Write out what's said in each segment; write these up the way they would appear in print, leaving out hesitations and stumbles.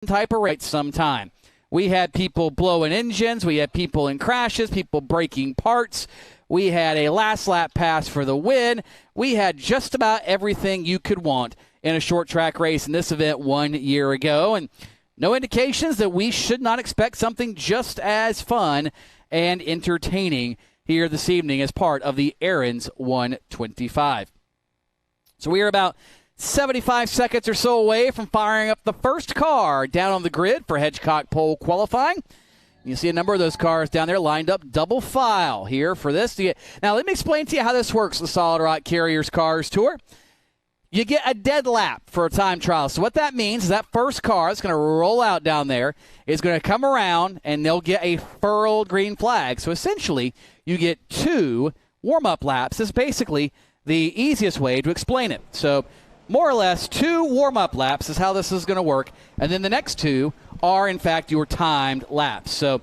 type of race sometime. We had people blowing engines. We had people in crashes, people breaking parts. We had a last lap pass for the win. We had just about everything you could want in a short track race in this event 1 year ago. And no indications that we should not expect something just as fun and entertaining here this evening as part of the Aaron's 125. So we are about 75 seconds or so away from firing up the first car down on the grid for Hedgecock pole qualifying. You see a number of those cars down there lined up double file here for this. Now, let me explain to you how this works, the Solid Rock Carriers Cars Tour. You get a dead lap for a time trial. So what that means is that first car that's going to roll out down there is going to come around, and they'll get a furled green flag. So essentially, you get 2 warm-up laps. This is basically the easiest way to explain it. So more or less, 2 warm-up laps is how this is going to work. And then the next 2 are, in fact, your timed laps. So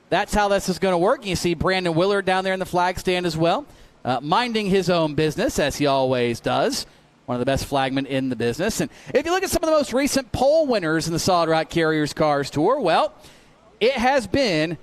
that's how this is going to work. You see Brandon Willard down there in the flag stand as well, minding his own business, as he always does. One of the best flagmen in the business. And if you look at some of the most recent pole winners in the Solid Rock Carriers Cars Tour, well, it has been,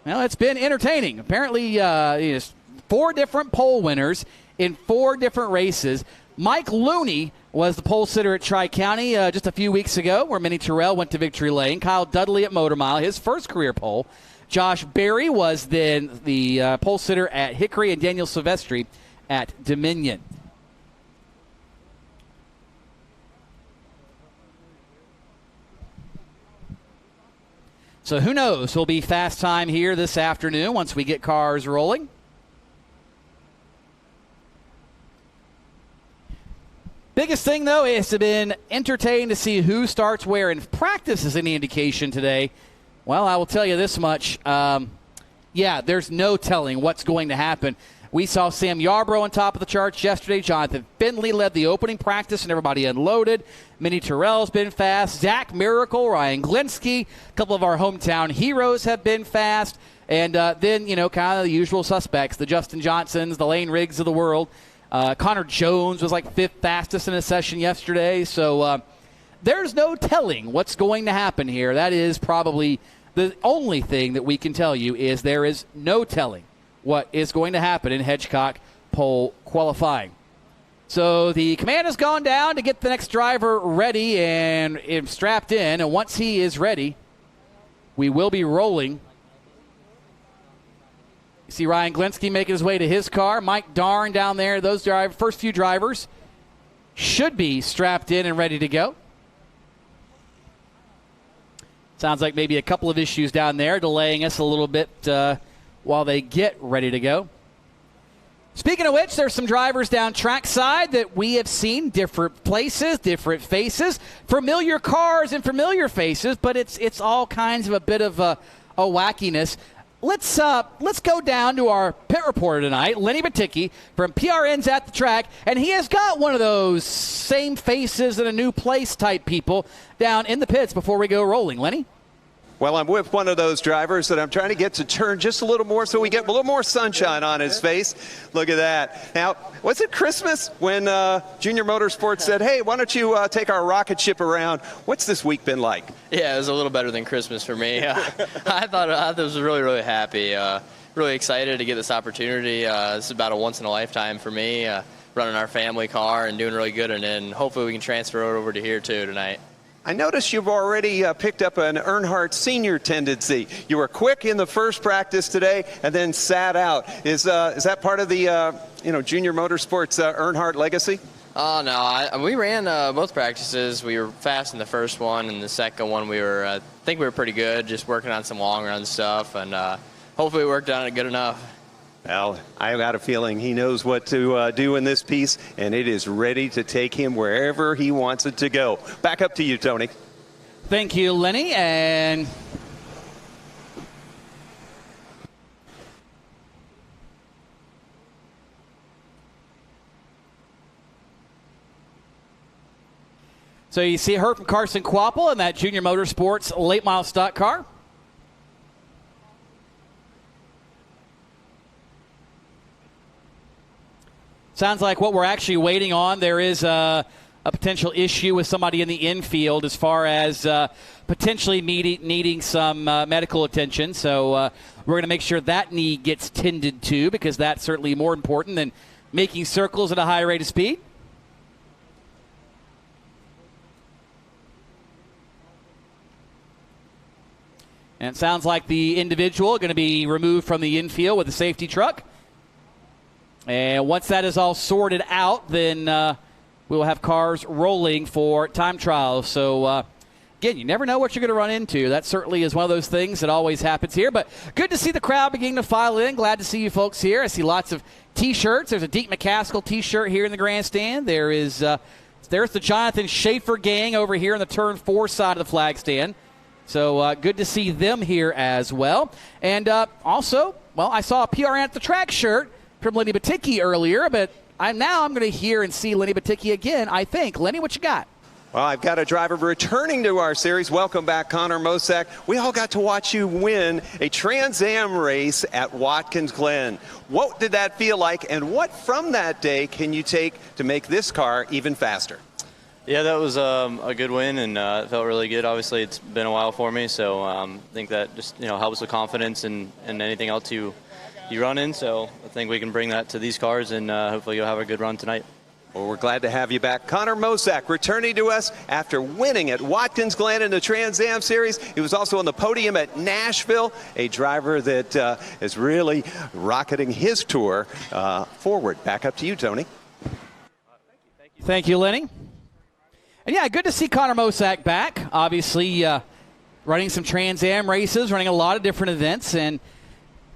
it's been entertaining. Apparently, 4 different pole winners in 4 different races. Mike Looney was the pole sitter at Tri-County just a few weeks ago, where Minnie Terrell went to Victory Lane. Kyle Dudley at Motor Mile, his first career pole. Josh Berry was then the pole sitter at Hickory, and Daniel Silvestri at Dominion. So who knows? It'll be fast time here this afternoon once we get cars rolling. Biggest thing, though, is to been entertained to see who starts where. And if practice is any indication today, well, I will tell you this much. There's no telling what's going to happen. We saw Sam Yarbrough on top of the charts yesterday. Jonathan Findlay led the opening practice, and everybody unloaded. Minnie Terrell's been fast. Zach Miracle, Ryan Glinsky, a couple of our hometown heroes have been fast. And then, kind of the usual suspects, the Justin Johnsons, the Lane Riggs of the world. Connor Jones was like 5th fastest in a session yesterday. So there's no telling what's going to happen here. That is probably the only thing that we can tell you, is there is no telling what is going to happen in Hedgecock pole qualifying. So the command has gone down to get the next driver ready and strapped in. And once he is ready, we will be rolling. You see Ryan Glinsky making his way to his car. Mike Darn down there. Those first few drivers should be strapped in and ready to go. Sounds like maybe a couple of issues down there delaying us a little bit while they get ready to go. Speaking of which, there's some drivers down trackside that we have seen, different places, different faces, familiar cars and familiar faces, but it's all kinds of a bit of a wackiness. Let's go down to our pit reporter tonight, Lenny Baticki from PRN's at the track, and he has got one of those same faces in a new place type people down in the pits before we go rolling. Lenny? Well, I'm with one of those drivers that I'm trying to get to turn just a little more so we get a little more sunshine on his face. Look at that. Now, was it Christmas when Junior Motorsports said, hey, why don't you take our rocket ship around? What's this week been like? Yeah, it was a little better than Christmas for me. I thought I was really, really happy. Really excited to get this opportunity. This is about a once-in-a-lifetime for me, running our family car and doing really good, and then hopefully we can transfer it over to here too tonight. I noticed you've already picked up an Earnhardt Senior tendency. You were quick in the first practice today and then sat out. Is that part of the Junior Motorsports Earnhardt legacy? Oh, no. We ran both practices. We were fast in the first one, and the second one I think we were pretty good, just working on some long run stuff, and hopefully we worked on it good enough. Well, I've got a feeling he knows what to do in this piece, and it is ready to take him wherever he wants it to go. Back up to you, Tony. Thank you, Lenny. And so you see her from Carson Quapple in that Junior Motorsports late model stock car. Sounds like what we're actually waiting on. There is a potential issue with somebody in the infield as far as potentially needing some medical attention. So we're going to make sure that knee gets tended to, because that's certainly more important than making circles at a high rate of speed. And it sounds like the individual going to be removed from the infield with a safety truck. And once that is all sorted out, then we will have cars rolling for time trials. So, again, you never know what you're going to run into. That certainly is one of those things that always happens here. But good to see the crowd beginning to file in. Glad to see you folks here. I see lots of T-shirts. There's a Deke McCaskill T-shirt here in the grandstand. There's the Jonathan Schaefer gang over here in the Turn 4 side of the flag stand. So good to see them here as well. And also, well, I saw a PRN at the track shirt from Lenny Batycki earlier, but I'm going to hear and see Lenny Batycki again, I think. Lenny, what you got? Well, I've got a driver returning to our series. Welcome back, Connor Mosack. We all got to watch you win a Trans Am race at Watkins Glen. What did that feel like, and what from that day can you take to make this car even faster? Yeah, that was a good win, and it felt really good. Obviously, it's been a while for me, so I think that just helps with confidence and anything else you run in. So I think we can bring that to these cars, and hopefully you'll have a good run tonight. Well, we're glad to have you back. Connor Mosack returning to us after winning at Watkins Glen in the Trans Am Series. He was also on the podium at Nashville, a driver that is really rocketing his tour forward. Back up to you, Tony. Thank you, Lenny. And, yeah, good to see Connor Mosack back. Obviously, running some Trans Am races, running a lot of different events, and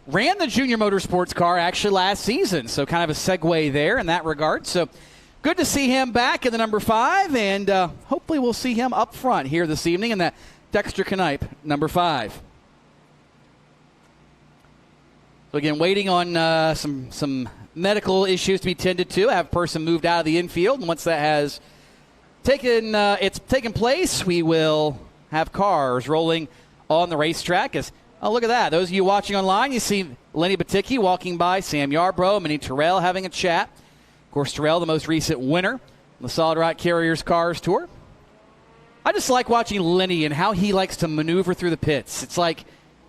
ran the junior motorsports car actually last season. So kind of a segue there in that regard. So good to see him back in the number 5, and hopefully we'll see him up front here this evening in that Dexter Knipe number 5. So, again, waiting on some medical issues to be tended to. I have a person moved out of the infield, and once that has taken place, we will have cars rolling on the racetrack. Oh, look at that. Those of you watching online, you see Lenny Batycki walking by, Sam Yarbrough, Minnie Terrell having a chat. Of course, Terrell, the most recent winner on the Solid Rock Carriers Cars Tour. I just like watching Lenny and how he likes to maneuver through the pits. It's like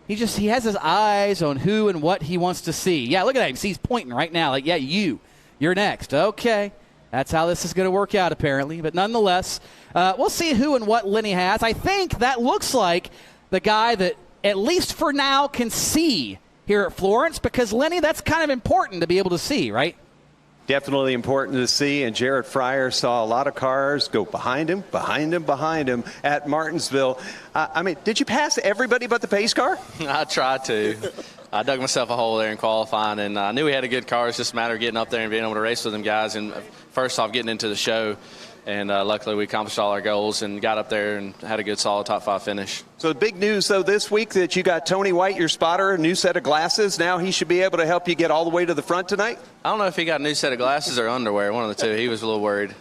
he has his eyes on who and what he wants to see. Yeah, look at that. He's pointing right now like, yeah, you're next. Okay. That's how this is going to work out, apparently. But nonetheless, we'll see who and what Lenny has. I think that looks like the guy that, at least for now, can see here at Florence, because, Lenny, that's kind of important to be able to see, right? Definitely important to see, and Jared Fryer saw a lot of cars go behind him at Martinsville. Did you pass everybody but the pace car? I tried to. I dug myself a hole there in qualifying, and I knew we had a good car. It's just a matter of getting up there and being able to race with them guys, and first off, getting into the show. And luckily we accomplished all our goals and got up there and had a good, solid top 5 finish. So the big news, though, this week that you got Tony White, your spotter, a new set of glasses. Now he should be able to help you get all the way to the front tonight? I don't know if he got a new set of glasses or underwear, one of the two. He was a little worried.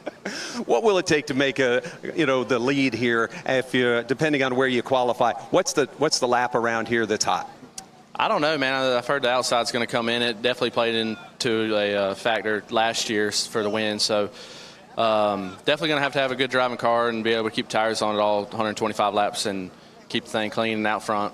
What will it take to make the lead here, depending on where you qualify? What's the lap around here that's hot? I don't know, man. I've heard the outside's going to come in. It definitely played into a factor last year for the win. So definitely going to have a good driving car and be able to keep tires on it all 125 laps and keep the thing clean and out front.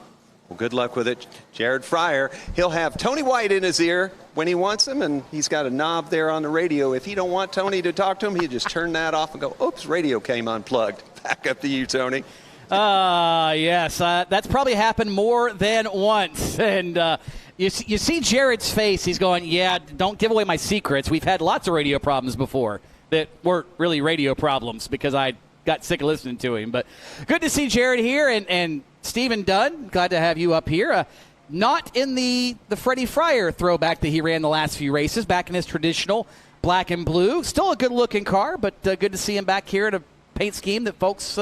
Well, good luck with it. Jared Fryer, he'll have Tony White in his ear when he wants him, and he's got a knob there on the radio. If he don't want Tony to talk to him, he'll just turn that off and go, oops, radio came unplugged. Back up to you, Tony. Yes, that's probably happened more than once. And you see Jared's face. He's going, yeah, don't give away my secrets. We've had lots of radio problems before that weren't really radio problems because I got sick of listening to him. But good to see Jared here. And Stephen Dunn, glad to have you up here. Not in the Freddie Fryer throwback that he ran the last few races, back in his traditional black and blue. Still a good-looking car, but good to see him back here at a paint scheme that folks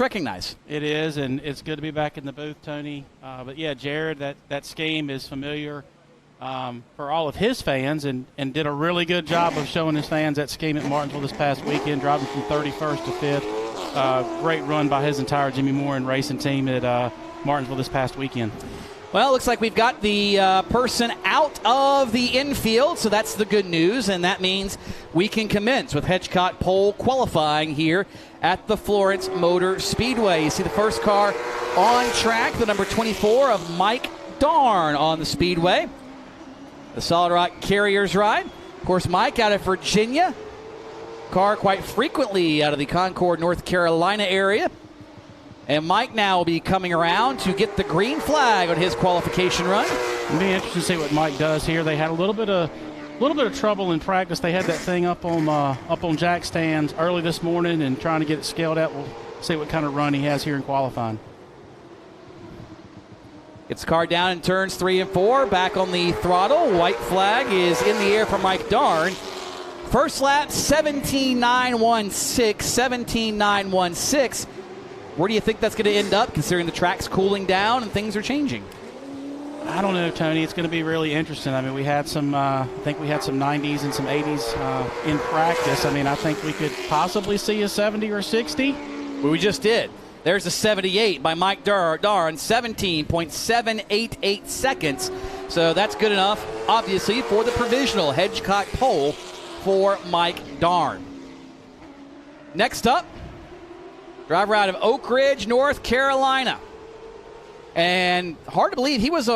recognize. It is, and it's good to be back in the booth, Tony. But, yeah, Jared, that scheme is familiar for all of his fans and did a really good job of showing his fans that scheme at Martinsville this past weekend, driving from 31st to 5th. Great run by his entire Jimmy Moore and racing team at Martinsville this past weekend. Well, it looks like we've got the person out of the infield, so that's the good news, and that means we can commence with Hedgecott pole qualifying here at the Florence Motor Speedway. You see the first car on track, the number 24 of Mike Darn on the Speedway. The Solid Rock Carriers ride. Of course, Mike out of Virginia. Car quite frequently out of the Concord, North Carolina area. And Mike now will be coming around to get the green flag on his qualification run. It'll be interesting to see what Mike does here. They had a little bit of trouble in practice. They had that thing up on jack stands early this morning and trying to get it scaled out. We'll see what kind of run he has here in qualifying. Gets the car down in turns 3 and 4. Back on the throttle. White flag is in the air for Mike Darn. First lap, 17.916. 17.916. Where do you think that's going to end up, considering the track's cooling down and things are changing? I don't know, Tony. It's going to be really interesting. I mean, we had some, I think we had some 90s and some 80s in practice. I mean, I think we could possibly see a 70 or 60. Well, we just did. There's a 78 by Mike Darn, 17.788 seconds. So that's good enough, obviously, for the provisional Hedgecott pole for Mike Darn. Next up, driver out of Oak Ridge, North Carolina. And hard to believe he was,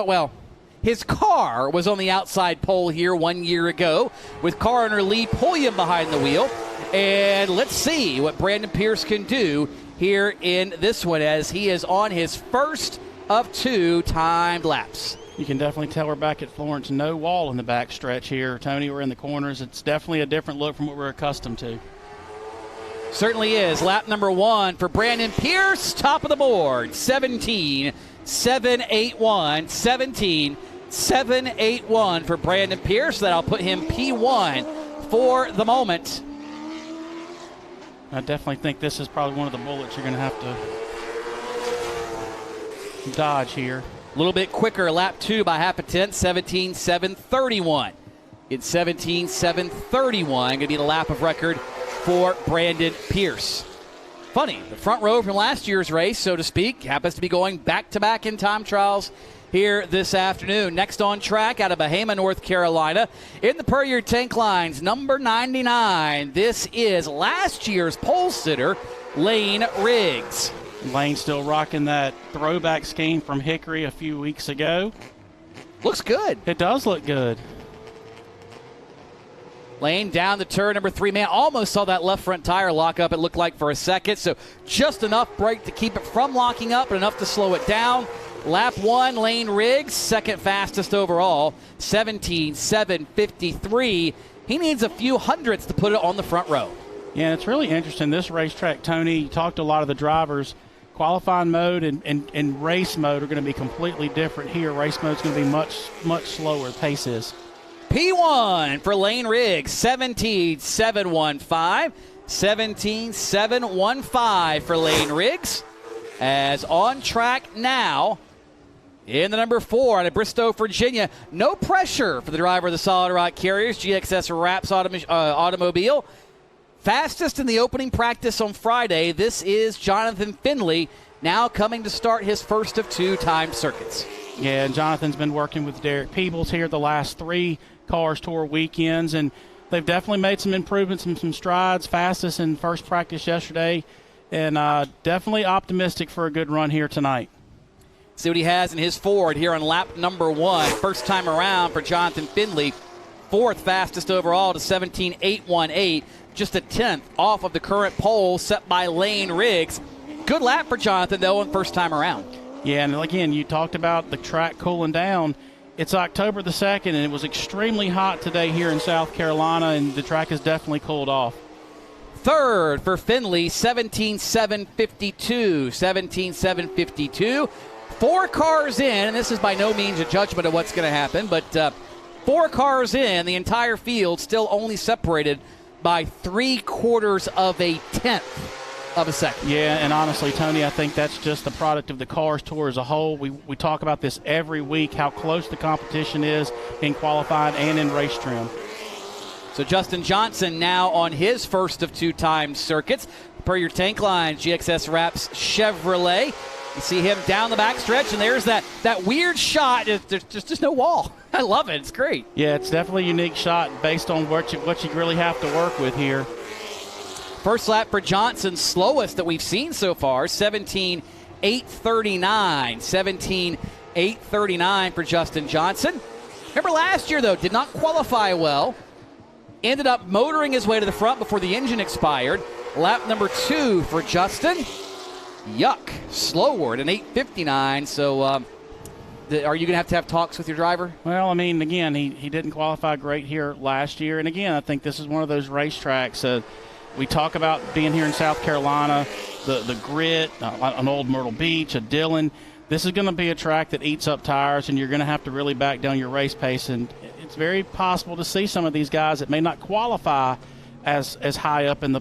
his car was on the outside pole here 1 year ago with car owner Lee Pulliam behind the wheel. And let's see what Brandon Pierce can do here in this one as he is on his first of 2 timed laps. You can definitely tell we're back at Florence. No wall in the back stretch here. Tony, we're in the corners. It's definitely a different look from what we're accustomed to. Certainly is. Lap number 1 for Brandon Pierce, top of the board, 17.781. 17.781 for Brandon Pierce. That'll put him P1 for the moment. I definitely think this is probably one of the bullets you're going to have to dodge here. A little bit quicker, lap 2 by half a tenth, 17.731. It's 17.731, going to be the lap of record for Brandon Pierce. Funny, the front row from last year's race, so to speak, happens to be going back-to-back in time trials here this afternoon. Next on track out of Bahama, North Carolina, in the per year tank lines, number 99. This is last year's pole sitter, Lane Riggs. Lane still rocking that throwback scheme from Hickory a few weeks ago. Looks good. It does look good. Lane down the turn, number 3. Man, almost saw that left front tire lock up, it looked like, for a second. So just enough brake to keep it from locking up, but enough to slow it down. Lap 1, Lane Riggs, second fastest overall, 17.753. He needs a few hundredths to put it on the front row. Yeah, and it's really interesting. This racetrack, Tony, you talked to a lot of the drivers. Qualifying mode and race mode are going to be completely different here. Race mode is going to be much slower, the pace is. P1 for Lane Riggs, 17.715. 17.715 for Lane Riggs. As on track now in the number 4 out of Bristow, Virginia. No pressure for the driver of the Solid Rock Carriers, GXS Wraps automobile. Fastest in the opening practice on Friday. This is Jonathan Finley, now coming to start his first of 2 timed circuits. Yeah, and Jonathan's been working with Derek Peebles here the last 3 Cars Tour weekends, and they've definitely made some improvements and some strides. Fastest in first practice yesterday, and definitely optimistic for a good run here tonight. See what he has in his Ford here on lap number 1. First time around for Jonathan Finley. 4th fastest overall to 17.818. Just a 10th off of the current pole set by Lane Riggs. Good lap for Jonathan, though, on first time around. Yeah, and again, you talked about the track cooling down. It's October the 2nd, and it was extremely hot today here in South Carolina, and the track has definitely cooled off. 3rd for Finley, 17.752. 17.752. 4 cars in, and this is by no means a judgment of what's going to happen, but 4 cars in, the entire field still only separated by 3/4 of a tenth of a second. Yeah, and honestly, Tony, I think that's just the product of the Cars Tour as a whole. We talk about this every week, how close the competition is in qualifying and in race trim. So Justin Johnson now on his first of 2 timed circuits. Per your tank line, GXS Wraps Chevrolet. You see him down the backstretch, and there's that weird shot. There's just no wall. I love it. It's great. Yeah, it's definitely a unique shot based on what you really have to work with here. First lap for Johnson, slowest that we've seen so far, 17:839. 17:839 for Justin Johnson. Remember last year, though, did not qualify well. Ended up motoring his way to the front before the engine expired. Lap number 2 for Justin. Yuck. Slower at an 8:59. So are you going to have talks with your driver? Well, I mean, again, he didn't qualify great here last year. And, again, I think this is one of those racetracks. We talk about being here in South Carolina, the grit, an old Myrtle Beach, a Dillon. This is going to be a track that eats up tires, and you're going to have to really back down your race pace. And it's very possible to see some of these guys that may not qualify as high up in the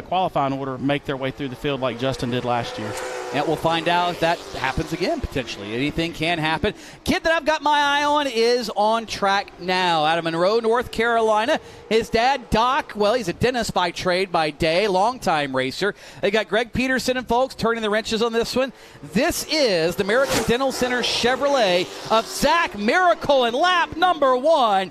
qualifying order make their way through the field like Justin did last year. And we'll find out if that happens again, potentially. Anything can happen. Kid that I've got my eye on is on track now. Out of Monroe, North Carolina. His dad, Doc, well, he's a dentist by trade, by day, longtime racer. They got Greg Peterson and folks turning the wrenches on this one. This is the American Dental Center Chevrolet of Zach Miracle in lap number 1.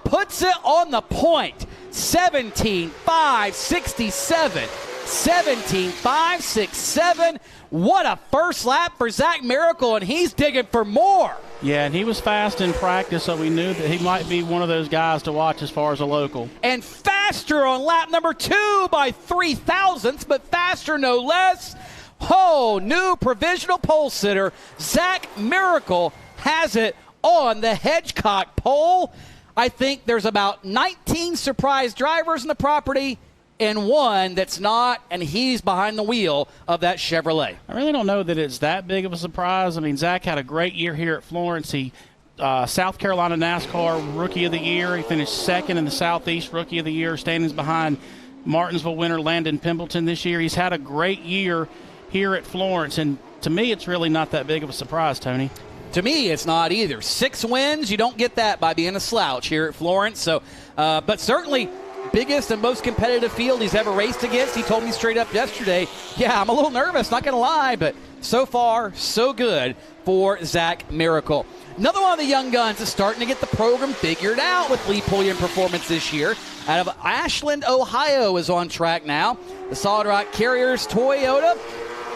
Puts it on the point. 17:567. 17:567. What a first lap for Zach Miracle, and he's digging for more. Yeah, and he was fast in practice, so we knew that he might be one of those guys to watch as far as a local. And faster on lap number 2 by 3 thousandths, but faster no less. Oh, new provisional pole sitter, Zach Miracle, has it on the Hedgecock pole. I think there's about 19 surprise drivers in the property, and one that's not, and he's behind the wheel of that Chevrolet. I really don't know that it's that big of a surprise. I mean, Zach had a great year here at Florence. He South Carolina NASCAR Rookie of the Year. He finished second in the Southeast Rookie of the Year, standings behind Martinsville winner Landon Pimpleton this year. He's had a great year here at Florence, and to me, it's really not that big of a surprise, Tony. To me, it's not either. 6 wins, you don't get that by being a slouch here at Florence. So, but certainly biggest and most competitive field he's ever raced against. He told me straight up yesterday, yeah, I'm a little nervous, not going to lie, but so far, so good for Zach Miracle. Another one of the young guns is starting to get the program figured out with Lee Pulliam Performance this year. Out of Ashland, Ohio is on track now. The Solid Rock Carriers Toyota.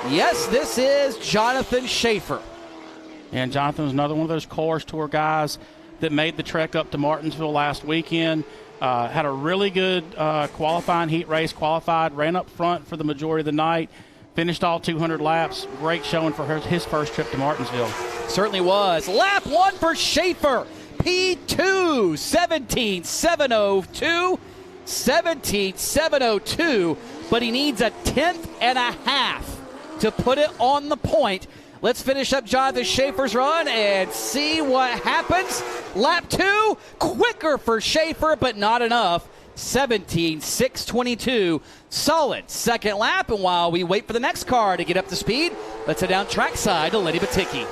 Yes, this is Jonathan Schaefer. And Jonathan was another one of those Course Tour guys that made the trek up to Martinsville last weekend. Had a really good qualifying heat race, qualified, ran up front for the majority of the night, finished all 200 laps. Great showing for his first trip to Martinsville. Certainly was. Lap 1 for Schaefer. P2, 17.702. 17.702, but he needs a 10th and a half to put it on the point. Let's finish up Jonathan Schaefer's run and see what happens. Lap 2, quicker for Schaefer, but not enough. 17.622. Solid second lap, and while we wait for the next car to get up to speed, let's head down trackside to Lenny Baticki.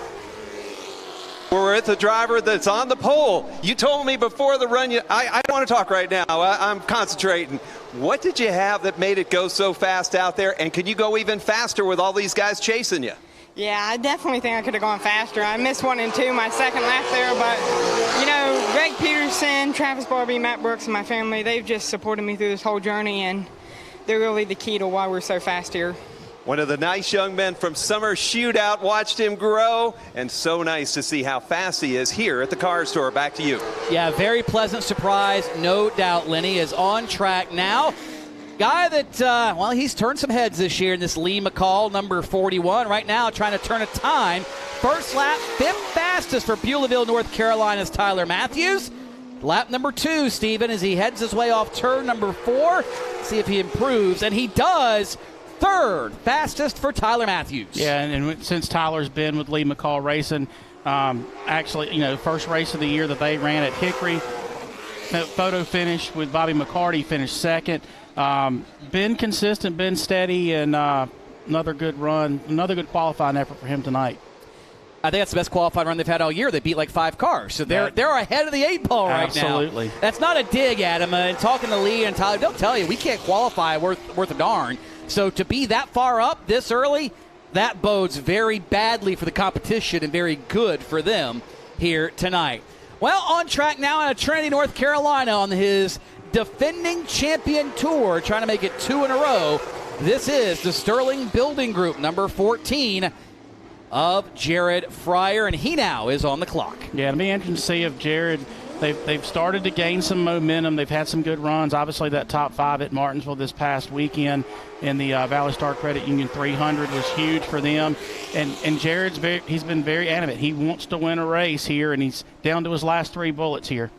We're with the driver that's on the pole. You told me before the run, I don't want to talk right now. I'm concentrating. What did you have that made it go so fast out there, and can you go even faster with all these guys chasing you? Yeah, I definitely think I could have gone faster. I missed 1 and 2 my second lap there, but, you know, Greg Peterson, Travis Barbie, Matt Brooks, and my family, they've just supported me through this whole journey, and they're really the key to why we're so fast here. One of the nice young men from Summer Shootout, watched him grow, and so nice to see how fast he is here at the car store. Back to you. Yeah, very pleasant surprise, no doubt. Lenny is on track now. Guy that, well, he's turned some heads this year in this Lee McCall, number 41. Right now trying to turn a time. First lap, 5th fastest for Beulahville, North Carolina's Tyler Matthews. Lap number 2, Stephen, as he heads his way off turn number 4. See if he improves, and he does. 3rd fastest for Tyler Matthews. Yeah, and since Tyler's been with Lee McCall Racing, actually, you know, first race of the year that they ran at Hickory, photo finish with Bobby McCarty, finished 2nd. Been consistent, been steady, and another good run, another good qualifying effort for him tonight. I think that's the best qualifying run they've had all year. They beat like 5 cars. So they're ahead of the 8 ball right now. Absolutely. That's not a dig at him. And talking to Lee and Tyler, they'll tell you, we can't qualify worth a darn. So to be that far up this early, that bodes very badly for the competition and very good for them here tonight. Well, on track now out of Trinity, North Carolina on his defending champion tour, trying to make it 2 in a row. This is the Sterling Building Group, number 14 of Jared Fryer, and he now is on the clock. Yeah, it'll be interesting to see if Jared, they've started to gain some momentum. They've had some good runs. Obviously, that top 5 at Martinsville this past weekend in the Valley Star Credit Union 300 was huge for them. And Jared's he's been very adamant. He wants to win a race here, and he's down to his last 3 bullets here.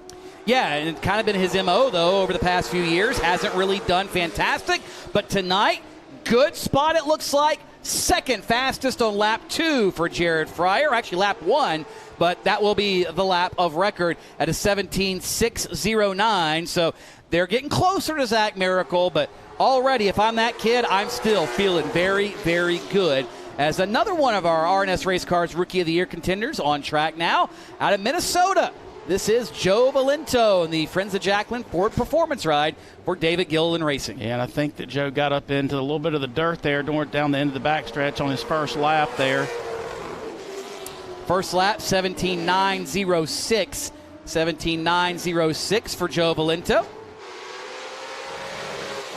Yeah, and it's kind of been his MO, though, over the past few years. Hasn't really done fantastic. But tonight, good spot, it looks like. Second fastest on lap 2 for Jared Fryer. Actually, lap 1, but that will be the lap of record at a 17:6:09. So they're getting closer to Zach Miracle, but already, if I'm that kid, I'm still feeling very, very good. As another one of our RNS Race Cars Rookie of the Year contenders on track now out of Minnesota. This is Joe Valento in the Friends of Jacqueline Ford Performance Ride for David Gilliland Racing. Yeah, and I think that Joe got up into a little bit of the dirt there down the end of the backstretch on his first lap there. First lap, 17:9:06. 17:9:06 for Joe Valento.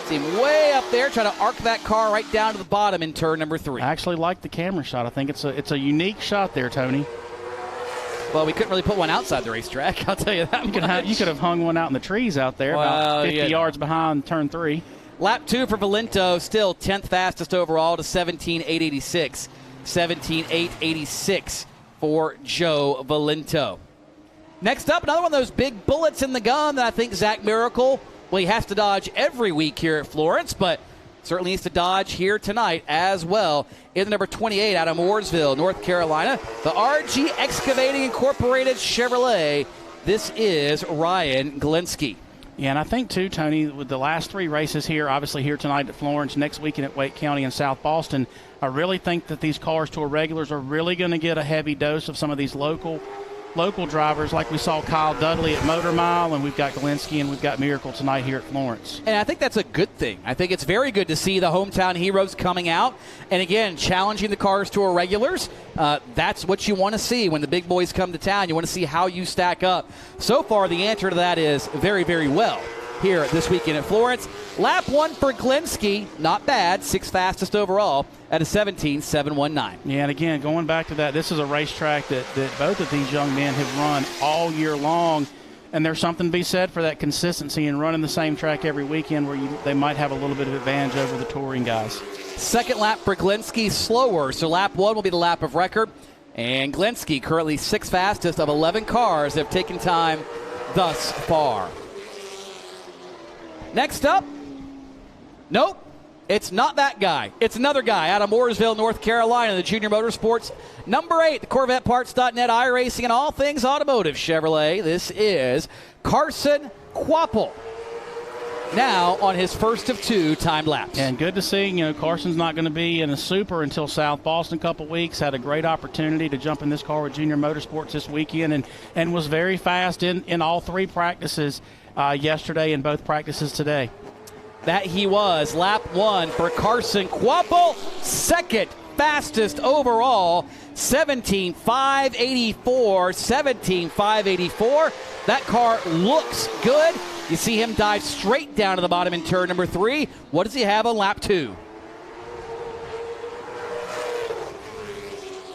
See him way up there, trying to arc that car right down to the bottom in turn number 3. I actually like the camera shot. I think it's a unique shot there, Tony. Well, we couldn't really put one outside the racetrack, I'll tell you that much. You could have hung one out in the trees out there, about 50 yards behind turn 3. Lap 2 for Valento, still 10th fastest overall to 17:8:86. 17:8:86 for Joe Valento. Next up, another one of those big bullets in the gun that I think Zach Miracle, well, he has to dodge every week here at Florence, but certainly needs to dodge here tonight as well. In the number 28 out of Mooresville, North Carolina, the RG Excavating Incorporated Chevrolet. This is Ryan Glinski. Yeah, and I think, too, Tony, with the last 3 races here, obviously here tonight at Florence, next weekend at Wake County and South Boston, I really think that these Cars Tour regulars are really going to get a heavy dose of some of these local drivers, like we saw Kyle Dudley at Motor Mile, and we've got Galinsky and we've got Miracle tonight here at Florence. And I think that's a good thing. I think it's very good to see the hometown heroes coming out and, again, challenging the Cars Tour regulars. That's what you want to see when the big boys come to town. You want to see how you stack up. So far, the answer to that is very, very well here this weekend at Florence. Lap 1 for Glinski, not bad, 6th fastest overall at a 17:7:19. Yeah, and again, going back to that, this is a racetrack that both of these young men have run all year long, and there's something to be said for that consistency and running the same track every weekend where they might have a little bit of advantage over the touring guys. Second lap for Glinski, slower, so lap 1 will be the lap of record, and Glinski currently 6th fastest of 11 cars that have taken time thus far. Next up, nope, it's not that guy. It's another guy out of Mooresville, North Carolina, the Junior Motorsports number 8, the CorvetteParts.net iRacing and all things automotive Chevrolet. This is Carson Quapple, now on his first of 2 timed laps. And good to see, Carson's not going to be in a super until South Boston a couple weeks. Had a great opportunity to jump in this car with Junior Motorsports this weekend and was very fast in all 3 practices yesterday and both practices today. That he was. Lap 1 for Carson Quapple, second fastest overall, 17:5:84. 17:5:84. That car looks good. You see him dive straight down to the bottom in turn number 3. What does he have on lap 2?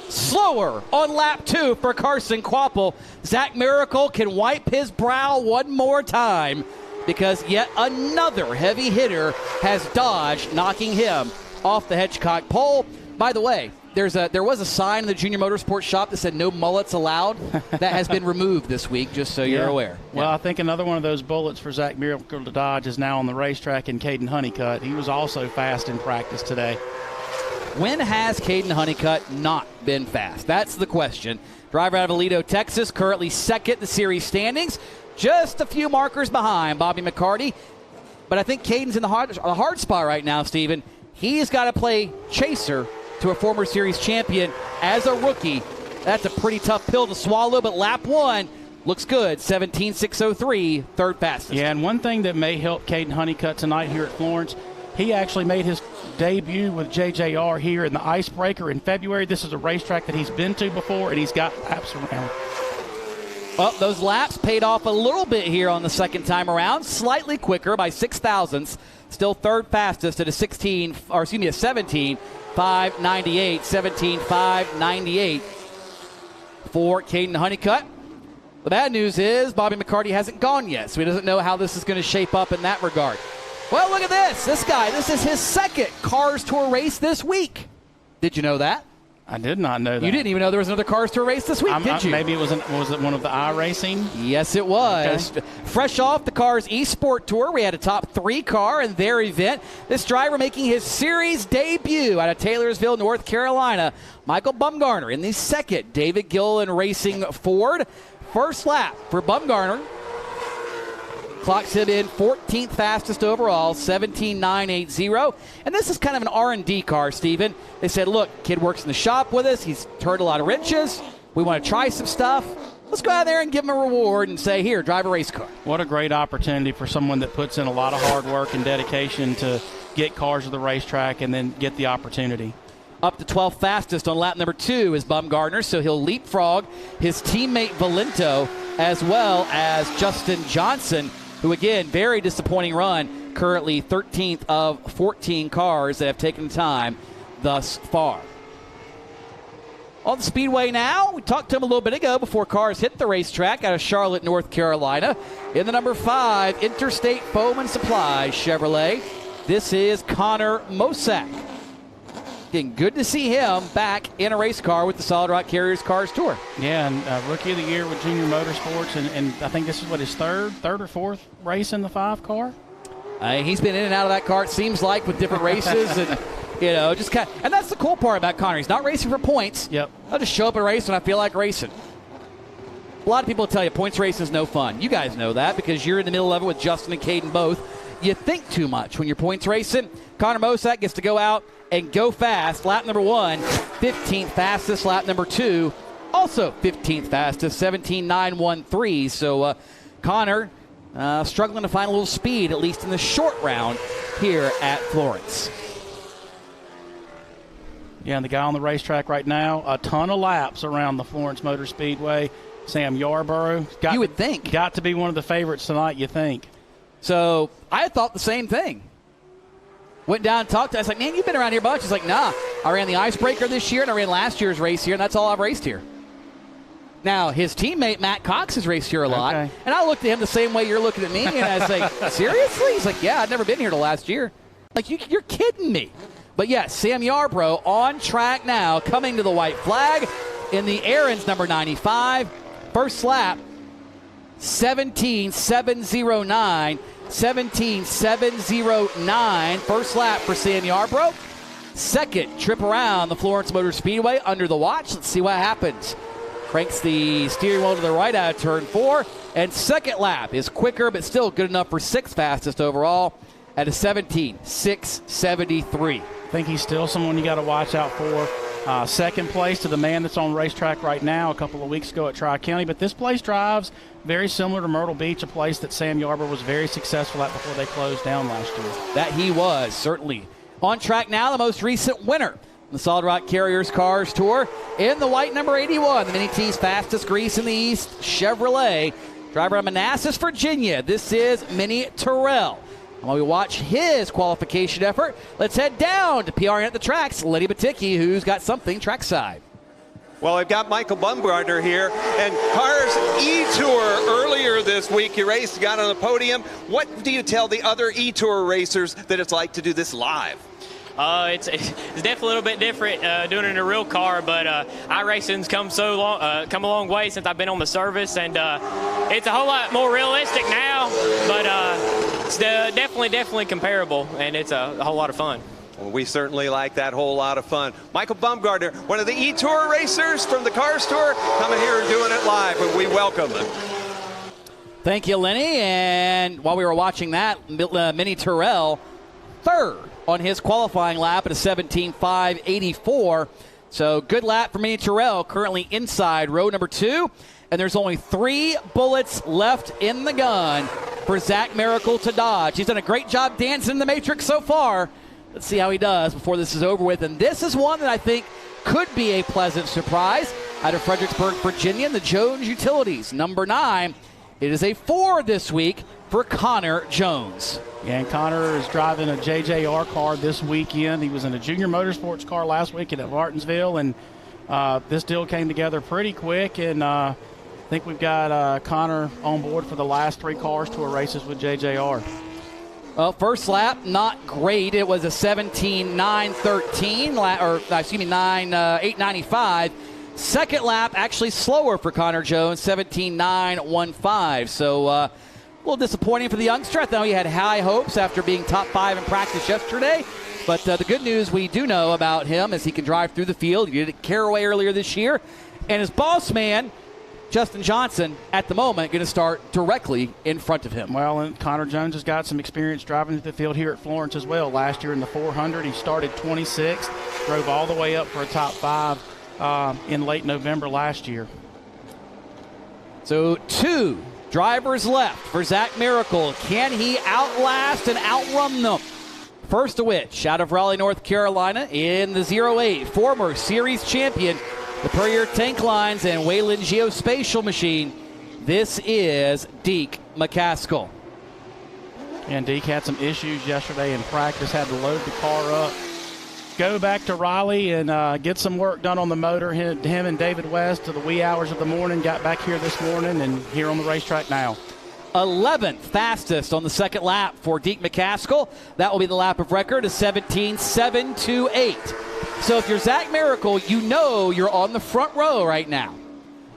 Slower on lap 2 for Carson Quapple. Zach Miracle can wipe his brow one more time because yet another heavy hitter has dodged, knocking him off the Hitchcock pole. By the way, there was a sign in the Junior Motorsports shop that said no mullets allowed. That has been removed this week, just so you're aware. Well, I think another one of those bullets for Zach Miracle to dodge is now on the racetrack in Caden Honeycutt. He was also fast in practice today. When has Caden Honeycutt not been fast? That's the question. Driver out of Aledo, Texas, currently second in the series standings. Just a few markers behind Bobby McCarty. But I think Caden's in the hard spot right now, Steven. He's got to play chaser to a former series champion as a rookie. That's a pretty tough pill to swallow, but lap 1 looks good. 17:6:03, third fastest. Yeah, and one thing that may help Caden Honeycutt tonight here at Florence, he actually made his debut with JJR here in the Icebreaker in February. This is a racetrack that he's been to before, and he's got laps around. Well, those laps paid off a little bit here on the second time around, slightly quicker by 0.6 Still third fastest at a 17.598, 17.598 for Caden Honeycutt. The bad news is Bobby McCarty hasn't gone yet, so he doesn't know how this is going to shape up in that regard. Well, look at this. This guy, this is his second Cars Tour race this week. Did you know that? I did not know that. You didn't even know there was another Cars Tour race this week, did you? Maybe was it one of the iRacing? Yes, it was. Okay. Fresh off the Cars eSport Tour, we had a top 3 car in their event. This driver making his series debut out of Taylorsville, North Carolina, Michael Bumgarner in the second David Gilliland Racing Ford. First lap for Bumgarner. Clocks him in 14th fastest overall, 17.980. And this is kind of an R&D car, Steven. They said, look, kid works in the shop with us. He's turned a lot of wrenches. We want to try some stuff. Let's go out there and give him a reward and say, here, drive a race car. What a great opportunity for someone that puts in a lot of hard work and dedication to get cars to the racetrack and then get the opportunity. Up to 12th fastest on lap number 2 is Bumgarner, so he'll leapfrog his teammate Valento as well as Justin Johnson, who, again, very disappointing run, currently 13th of 14 cars that have taken time thus far. On the Speedway now, we talked to him a little bit ago before cars hit the racetrack out of Charlotte, North Carolina. In the number 5, Interstate Foam and Supply Chevrolet, this is Connor Mosak. Again, good to see him back in a race car with the Solid Rock Carriers Cars Tour. Yeah, and Rookie of the Year with Junior Motorsports, and I think this is what his third or fourth race in the 5 car. He's been in and out of that car, it seems like, with different races, and just kind of, and that's the cool part about Connor. He's not racing for points. Yep. I'll just show up and race when I feel like racing. A lot of people tell you points racing is no fun. You guys know that because you're in the middle of it with Justin and Caden both. You think too much when you're points racing. Connor Mosak gets to go out and go fast. Lap number 1, 15th fastest. Lap number 2, also 15th fastest, 17.913. So Connor struggling to find a little speed, at least in the short round here at Florence. Yeah, and the guy on the racetrack right now, a ton of laps around the Florence Motor Speedway. Sam Yarborough. You would think. Got to be one of the favorites tonight, you think. So I thought the same thing. Went down and talked to him. I was like, man, you've been around here a bunch. He's like, nah, I ran the Icebreaker this year, and I ran last year's race here, and that's all I've raced here. Now, his teammate, Matt Cox, has raced here a lot. Okay. And I looked at him the same way you're looking at me, and I was like, seriously? He's like, yeah, I've never been here till last year. Like, you're kidding me. But, yes, Sam Yarborough on track now, coming to the white flag in the Aaron's number 95. First lap, 17.709. 17.709. First lap for Sam Yarborough. Second trip around the Florence Motor Speedway under the watch. Let's see what happens. Cranks the steering wheel to the right out of turn 4. And second lap is quicker, but still good enough for 6th fastest overall at a 17.673. I think he's still someone you got to watch out for. Second place to the man that's on racetrack right now a couple of weeks ago at Tri-County. But this place drives very similar to Myrtle Beach, a place that Sam Yarborough was very successful at before they closed down last year. That he was, certainly. On track now, the most recent winner. The Solid Rock Carriers Cars Tour in the white number 81, the Mini T's fastest grease in the East, Chevrolet. Driver of Manassas, Virginia. This is Minnie Terrell. And while we watch his qualification effort, let's head down to PRN at the tracks. Lenny Baticki, who's got something trackside. Well, I've got Michael Bumgarner here, and Cars E-Tour earlier this week. You raced, got on the podium. What do you tell the other E-Tour racers that it's like to do this live? It's definitely a little bit different doing it in a real car, but iRacing's come a long way since I've been on the service, and it's a whole lot more realistic now, but it's definitely comparable, and it's a whole lot of fun. Well, we certainly like that whole lot of fun. Michael Bumgarner, one of the E-Tour racers from the Cars Tour, coming here and doing it live, and we welcome him. Thank you, Lenny. And while we were watching that, Minnie Terrell, third on his qualifying lap at a 17.584. So good lap for Minnie Terrell, currently inside row number 2. And there's only 3 bullets left in the gun for Zach Miracle to dodge. He's done a great job dancing in the Matrix so far. Let's see how he does before this is over with. And this is one that I think could be a pleasant surprise out of Fredericksburg, Virginia, the Jones Utilities. Number 9. It is a 4 this week for Connor Jones. Yeah, and Connor is driving a JJR car this weekend. He was in a Junior Motorsports car last weekend at Martinsville, and this deal came together pretty quick. And I think we've got Connor on board for the last 3 Cars Tour races with JJR. Well, first lap, not great. It was a 17.913, or excuse me, 8.95. Second lap, actually slower for Connor Jones, 17.915. So a little disappointing for the youngster. I thought he had high hopes after being top 5 in practice yesterday. But the good news we do know about him is he can drive through the field. He did it at Caraway earlier this year. And his boss man, Justin Johnson, at the moment, going to start directly in front of him. Well, and Connor Jones has got some experience driving through the field here at Florence as well. Last year in the 400, he started 26th, drove all the way up for a top 5 in late November last year. So 2 drivers left for Zach Miracle. Can he outlast and outrun them? First of which, out of Raleigh, North Carolina, in the 08, former series champion, the Perrier Tank Lines and Wayland Geospatial Machine. This is Deke McCaskill. And Deke had some issues yesterday in practice, had to load the car up, go back to Raleigh and get some work done on the motor. Him and David West to the wee hours of the morning, got back here this morning and here on the racetrack now. 11th fastest on the second lap for Deke McCaskill. That will be the lap of record, a 17.728. So if you're Zach Miracle, you know you're on the front row right now.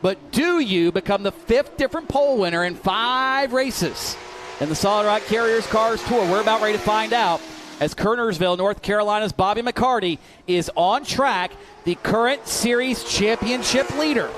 But do you become the 5th different pole winner in 5 races in the Solid Rock Carriers Cars Tour? We're about ready to find out, as Kernersville, North Carolina's Bobby McCarty is on track, the current series championship leader.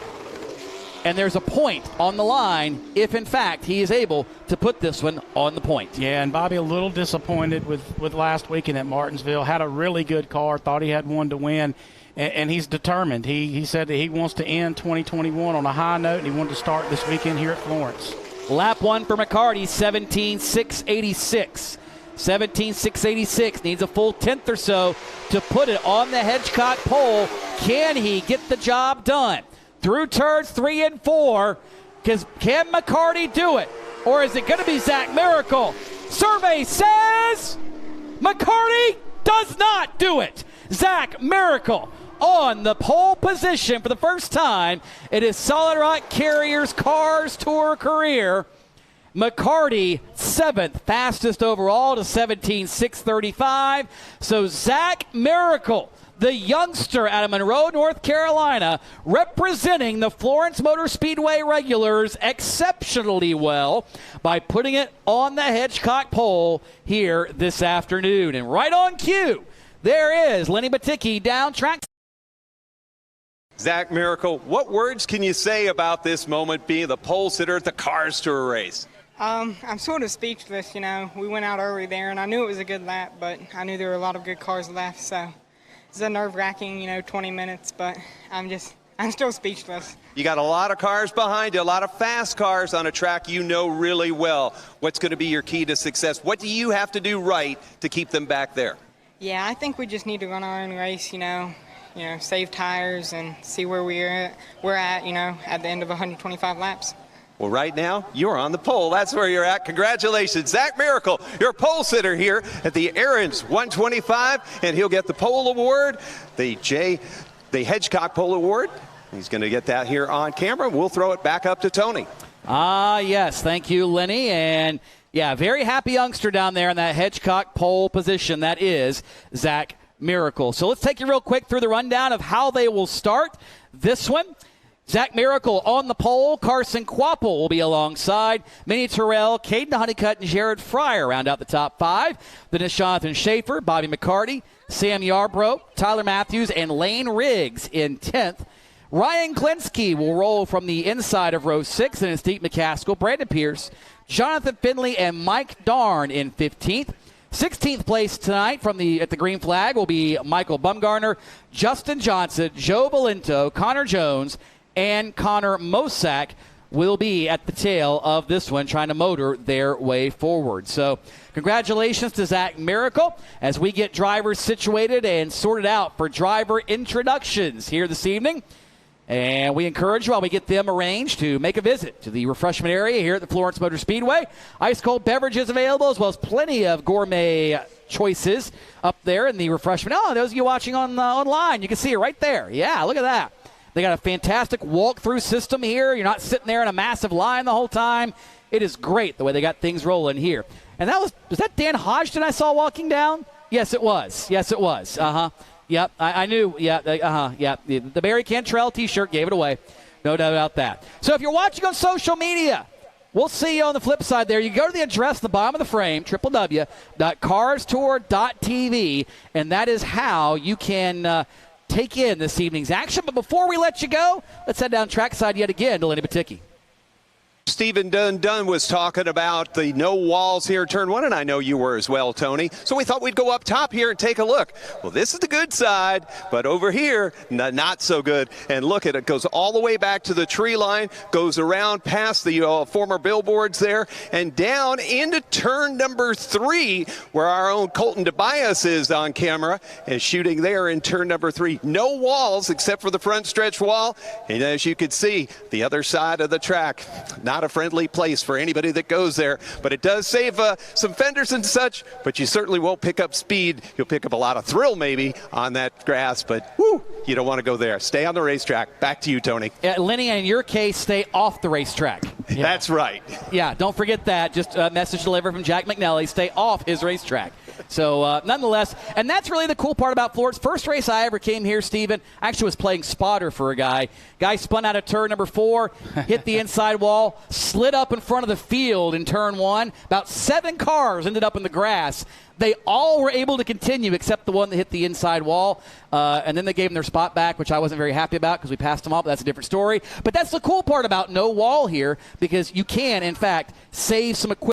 And there's a point on the line if, in fact, he is able to put this one on the point. Yeah, and Bobby a little disappointed with last weekend at Martinsville. Had a really good car, thought he had one to win, and he's determined. He said that he wants to end 2021 on a high note, and he wanted to start this weekend here at Florence. Lap 1 for McCarty, 17.686. 17.686, needs a full 10th or so to put it on the Hedgecock pole. Can he get the job done? Through turns 3 and 4, can McCarty do it? Or is it going to be Zach Miracle? Survey says McCarty does not do it. Zach Miracle on the pole position for the first time in his Solid Rock Carriers Cars Tour career. McCarty 7th fastest overall to 17.635. So Zach Miracle, the youngster out of Monroe, North Carolina, representing the Florence Motor Speedway regulars exceptionally well by putting it on the Hedgecock pole here this afternoon. And right on cue, there is Lenny Baticki down track. Zach Miracle, what words can you say about this moment being the pole sitter at the Cars Tour race? I'm sort of speechless, you know. We went out early there, and I knew it was a good lap, but I knew there were a lot of good cars left, so it's a nerve-wracking, 20 minutes, but I'm still speechless. You got a lot of cars behind you, a lot of fast cars on a track you know really well. What's going to be your key to success? What do you have to do right to keep them back there? Yeah, I think we just need to run our own race, save tires and see where we're at, at the end of 125 laps. Well, right now, you're on the pole. That's where you're at. Congratulations, Zach Miracle, your pole sitter here at the Aaron's 125, and he'll get the pole award, the Hedgecock pole award. He's going to get that here on camera. We'll throw it back up to Tony. Yes, thank you, Lenny. And, yeah, very happy youngster down there in that Hedgecock pole position. That is Zach Miracle. So let's take you real quick through the rundown of how they will start this one. Zach Miracle on the pole. Carson Quapple will be alongside. Minnie Terrell, Caden Honeycutt, and Jared Fryer round out the top 5. Then is Jonathan Schaefer, Bobby McCarty, Sam Yarbrough, Tyler Matthews, and Lane Riggs in 10th. Ryan Klinsky will roll from the inside of row 6, and it's Deke McCaskill, Brandon Pierce, Jonathan Finley, and Mike Darn in 15th. 16th place tonight at the green flag will be Michael Bumgarner, Justin Johnson, Joe Valento, Connor Jones, and Connor Mosack will be at the tail of this one trying to motor their way forward. So congratulations to Zach Miracle as we get drivers situated and sorted out for driver introductions here this evening. And we encourage you, while we get them arranged, to make a visit to the refreshment area here at the Florence Motor Speedway. Ice cold beverages available, as well as plenty of gourmet choices up there in the refreshment. Oh, those of you watching online, you can see it right there. Yeah, look at that. They got a fantastic walk-through system here. You're not sitting there in a massive line the whole time. It is great the way they got things rolling here. And was that Dan Hodgson I saw walking down? Yes, it was. Yes, it was. Yep, I knew. Yeah, yeah. The Barry Cantrell T-shirt gave it away. No doubt about that. So if you're watching on social media, we'll see you on the flip side there. You go to the address at the bottom of the frame, www.carstour.tv, and that is how you can take in this evening's action. But before we let you go, let's head down trackside yet again to Lenny Baticki. Stephen Dunn was talking about the no walls here in turn one, and I know you were as well, Tony. So we thought we'd go up top here and take a look. Well, this is the good side, but over here, not so good. And look at it, goes all the way back to the tree line, goes around past the former billboards there, and down into turn number 3, where our own Colton Tobias is on camera and shooting there in turn number 3. No walls except for the front stretch wall. And as you can see, the other side of the track, not a friendly place for anybody that goes there, but it does save some fenders and such, but you certainly won't pick up speed. You'll pick up a lot of thrill maybe on that grass, but whoo, you don't want to go there. Stay on the racetrack. Back to you, Tony. Lenny, in your case, stay off the racetrack. Yeah. That's right. Yeah, don't forget that. Just a message delivered from Jack McNally. Stay off his racetrack. So, nonetheless, and that's really the cool part about Florence. First race I ever came here, Steven, I actually was playing spotter for a guy. Guy spun out of turn number 4, hit the inside wall, slid up in front of the field in turn 1. About 7 cars ended up in the grass. They all were able to continue except the one that hit the inside wall. And then they gave them their spot back, which I wasn't very happy about because we passed them off. But that's a different story. But that's the cool part about no wall here, because you can, in fact, save some equipment.